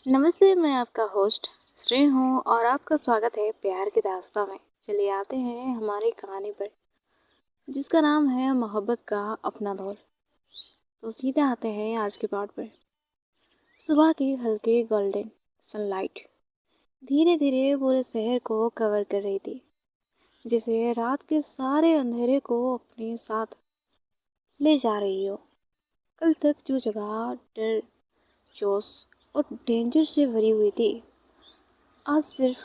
नमस्ते, मैं आपका होस्ट श्री हूँ और आपका स्वागत है प्यार की दास्तां में। चलिए आते हैं हमारी कहानी पर, जिसका नाम है मोहब्बत का अपना दौर। तो सीधे आते हैं आज के पार्ट पर। सुबह की हल्की गोल्डन सनलाइट धीरे धीरे पूरे शहर को कवर कर रही थी, जैसे रात के सारे अंधेरे को अपने साथ ले जा रही हो। कल तक जो जगह डर, जोश और डेंजर से भरी हुई थी, आज सिर्फ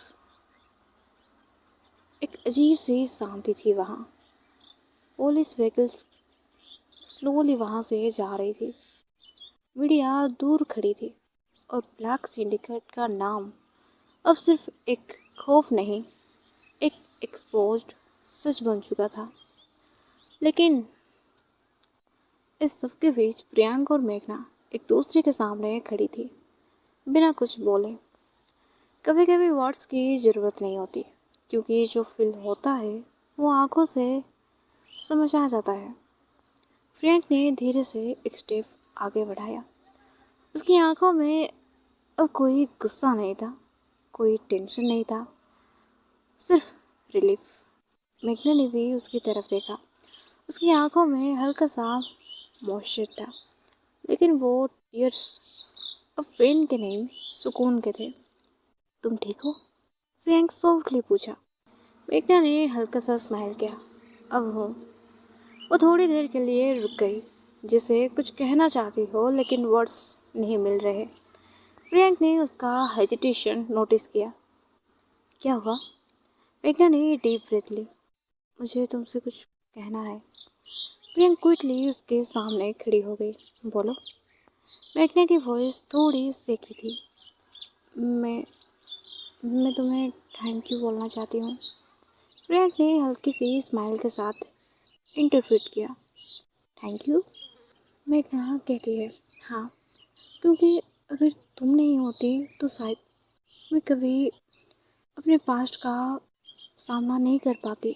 एक अजीब सी शांति थी वहाँ। पुलिस व्हीकल्स स्लोली वहाँ से जा रही थी, मीडिया दूर खड़ी थी और ब्लैक सिंडिकेट का नाम अब सिर्फ एक खौफ नहीं, एक एक्सपोज्ड सच बन चुका था। लेकिन इस सब के बीच प्रियंका और मेघना एक दूसरे के सामने खड़ी थी, बिना कुछ बोले। कभी कभी वर्ड्स की ज़रूरत नहीं होती, क्योंकि जो फील होता है वो आंखों से समझ आ जाता है। फ्रैंक ने धीरे से एक स्टेप आगे बढ़ाया। उसकी आंखों में अब कोई गुस्सा नहीं था, कोई टेंशन नहीं था, सिर्फ रिलीफ। मेघना ने भी उसकी तरफ देखा। उसकी आंखों में हल्का सा मॉइस्चर था, लेकिन वो टीयर्स अब पेन के नहीं, सुकून के थे। तुम ठीक हो? फ्रैंक सॉफ्टली पूछा। मेघना ने हल्का सा स्माइल किया। अब हूँ। वो थोड़ी देर के लिए रुक गई, जिसे कुछ कहना चाहती हो लेकिन वर्ड्स नहीं मिल रहे। प्रियंक ने उसका हेजिटेशन नोटिस किया। क्या हुआ? मेघना ने डीप ब्रेथ ली। मुझे तुमसे कुछ कहना है। प्रियंक क्विकली उसके सामने खड़ी हो गई। बोलो। मेघना की वॉइस थोड़ी सेकी थी। मैं मैं तुम्हें थैंक यू बोलना चाहती हूँ। प्रियंक ने हल्की सी स्माइल के साथ इंटरप्रेट किया। Thank you? मेघना कहती है, हाँ, क्योंकि अगर तुम नहीं होती तो शायद मैं कभी अपने पास्ट का सामना नहीं कर पाती।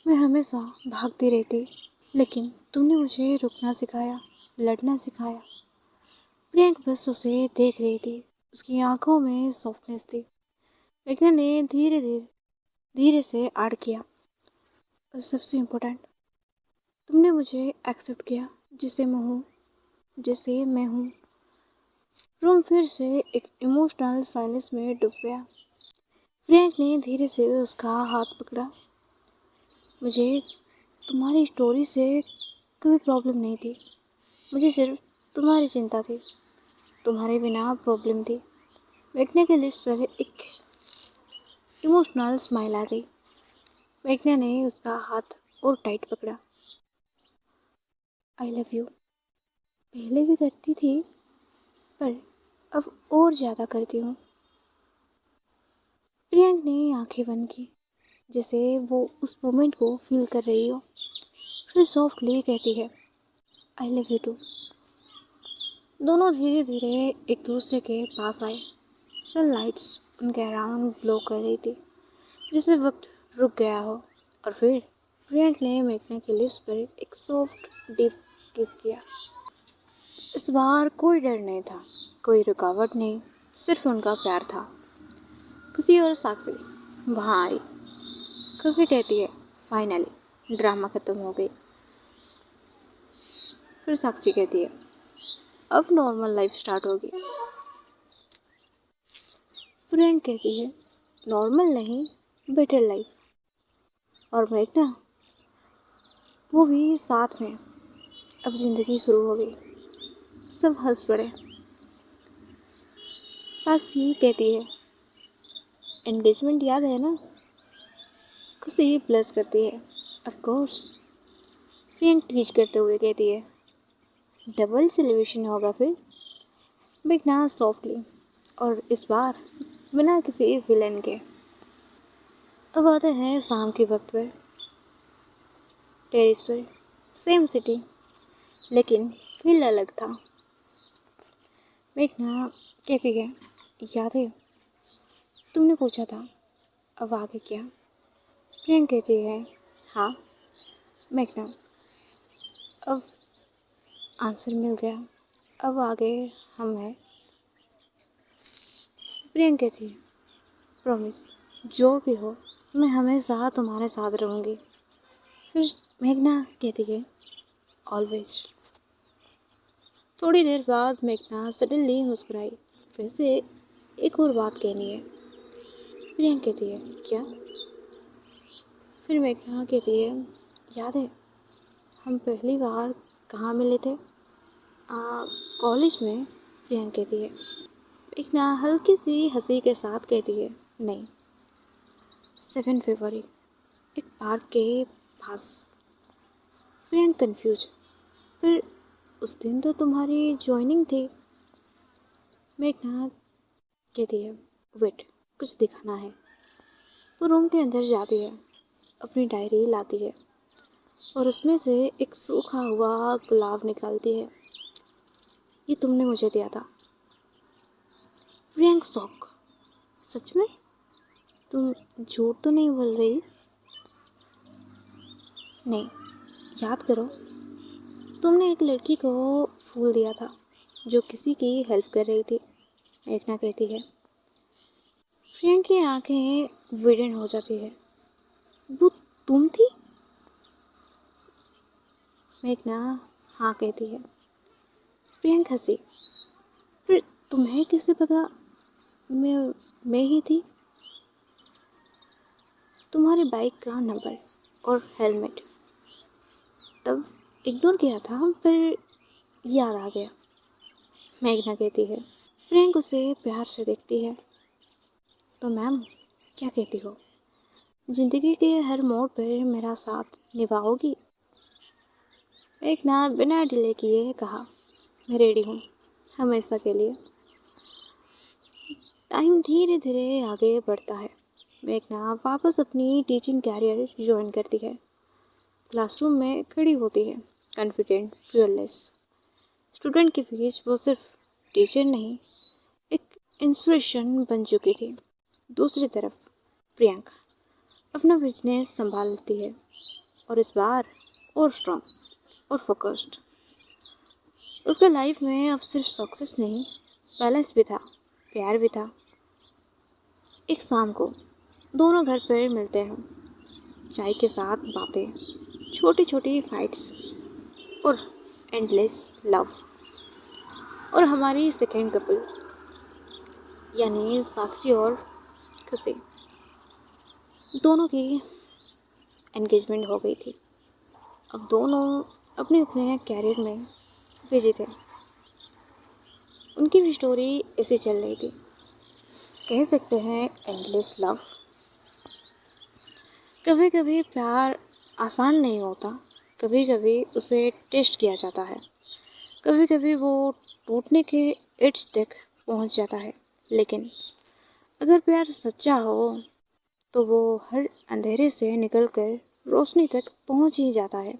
मैं हमेशा भागती रहती, लेकिन तुमने मुझे रुकना सिखाया, लड़ना सिखाया। प्रियंक बस उसे देख रही थी। उसकी आंखों में सॉफ्टनेस थी। मेघना ने धीरे धीरे धीरे से ऐड किया, और सबसे इम्पोर्टेंट, तुमने मुझे एक्सेप्ट किया जैसे मैं हूँ। रूम फिर से एक इमोशनल साइलेंस में डूब गया। प्रियंक ने धीरे से उसका हाथ पकड़ा। मुझे तुम्हारी स्टोरी से कोई प्रॉब्लम नहीं थी, मुझे सिर्फ तुम्हारी चिंता थी। तुम्हारे बिना प्रॉब्लम थी। मेघना के लिप्स पर एक इमोशनल स्माइल आ गई। मेघना ने उसका हाथ और टाइट पकड़ा। आई लव यू पहले भी करती थी, पर अब और ज़्यादा करती हूँ। प्रियंक ने आंखें बंद की, जैसे वो उस मोमेंट को फील कर रही हो। फिर सॉफ्टली कहती है, आई लव यू टू। दोनों धीरे धीरे एक दूसरे के पास आए। सनलाइट्स उनके अराउंड ग्लो कर रही थी, जैसे वक्त रुक गया हो। और फिर प्रियंक ने मेघना के लिप्स पर एक सॉफ्ट डीप किस किया। इस बार कोई डर नहीं था, कोई रुकावट नहीं, सिर्फ उनका प्यार था। खुशी और साक्षी वहाँ आई। खुशी कहती है, फाइनली ड्रामा खत्म हो गई। फिर साक्षी कहती है, अब नॉर्मल लाइफ स्टार्ट होगी। प्रियंक कहती है, नॉर्मल नहीं, बेटर लाइफ। और मेघना, वो भी साथ में। अब जिंदगी शुरू हो गई। सब हंस पड़े। साक्षी कहती है, एंगेजमेंट याद है ना? खुशी ब्लश करती है, ऑफ कोर्स। प्रियंक टीज करते हुए कहती है, डबल सेलिब्रेशन होगा फिर। मेघना सॉफ्टली, और इस बार बिना किसी विलन के। अब आते हैं शाम के वक्त पर, टेरिस पर, सेम सिटी, लेकिन फील अलग था। मेघना कहती है, याद है तुमने पूछा था अब आगे क्या? प्रियंक कहती है, हाँ। मेघना, अब आंसर मिल गया। अब आगे हम हैं। प्रियंका थी, प्रॉमिस, जो भी हो मैं हमेशा तुम्हारे साथ रहूँगी। फिर मेघना कहती है, ऑलवेज। थोड़ी देर बाद मेघना सडनली मुस्कुराई। वैसे एक और बात कहनी है। प्रियंका कहती है, क्या? फिर मेघना कहती है, याद है हम पहली बार कहाँ मिले थे? कॉलेज में। प्रियंका कहती है। मेघना हल्की सी हंसी के साथ कहती है, नहीं, 7 फरवरी, एक पार्क के पास। प्रियंका कंफ्यूज, फिर उस दिन तो तुम्हारी ज्वाइनिंग थी। मेघना कहती है, वेट, कुछ दिखाना है। वो रूम के अंदर जाती है, अपनी डायरी लाती है और उसमें से एक सूखा हुआ गुलाब निकालती है। ये तुमने मुझे दिया था। प्रियंका शॉक, सच में? तुम झूठ तो नहीं बोल रही? नहीं, याद करो, तुमने एक लड़की को फूल दिया था जो किसी की हेल्प कर रही थी। मेघना कहती है। प्रियंका की आंखें विडन हो जाती है। वो तुम थी? मेघना हाँ कहती है। प्रियंका हंसी, फिर तुम्हें कैसे पता मैं ही थी? तुम्हारी बाइक का नंबर और हेलमेट तब इग्नोर किया था, पर याद आ गया। मेघना कहती है। प्रियंका उसे प्यार से देखती है। तो मैम, क्या कहती हो? जिंदगी के हर मोड़ पर मेरा साथ निभाओगी? मेघना बिना डिले किए कहा, मैं रेडी हूँ, हमेशा के लिए। टाइम धीरे धीरे आगे बढ़ता है। मेघना वापस अपनी टीचिंग कैरियर ज्वाइन करती है। क्लासरूम में खड़ी होती है, कॉन्फिडेंट, फियरलेस। स्टूडेंट के बीच वो सिर्फ टीचर नहीं, एक इंस्पिरेशन बन चुकी थी। दूसरी तरफ प्रियंका अपना बिजनेस संभालती है, और इस बार और स्ट्रॉन्ग और फोकस्ड। उसका लाइफ में अब सिर्फ सक्सेस नहीं, बैलेंस भी था, प्यार भी था। एक शाम को दोनों घर पर मिलते हैं, चाय के साथ बातें, छोटी छोटी फाइट्स और एंडलेस लव। और हमारी सेकेंड कपल यानी साक्षी और खुशी, दोनों की एंगेजमेंट हो गई थी। अब दोनों अपने अपने कैरियर में बिजी थे। उनकी भी स्टोरी ऐसी चल रही थी, कह सकते हैं एंडलेस लव। कभी कभी प्यार आसान नहीं होता, कभी कभी उसे टेस्ट किया जाता है, कभी कभी वो टूटने के एड्स तक पहुंच जाता है। लेकिन अगर प्यार सच्चा हो तो वो हर अंधेरे से निकलकर रोशनी तक पहुंच ही जाता है।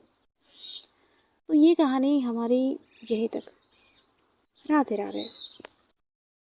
तो ये कहानी हमारी यहीं तक। राधे राधे।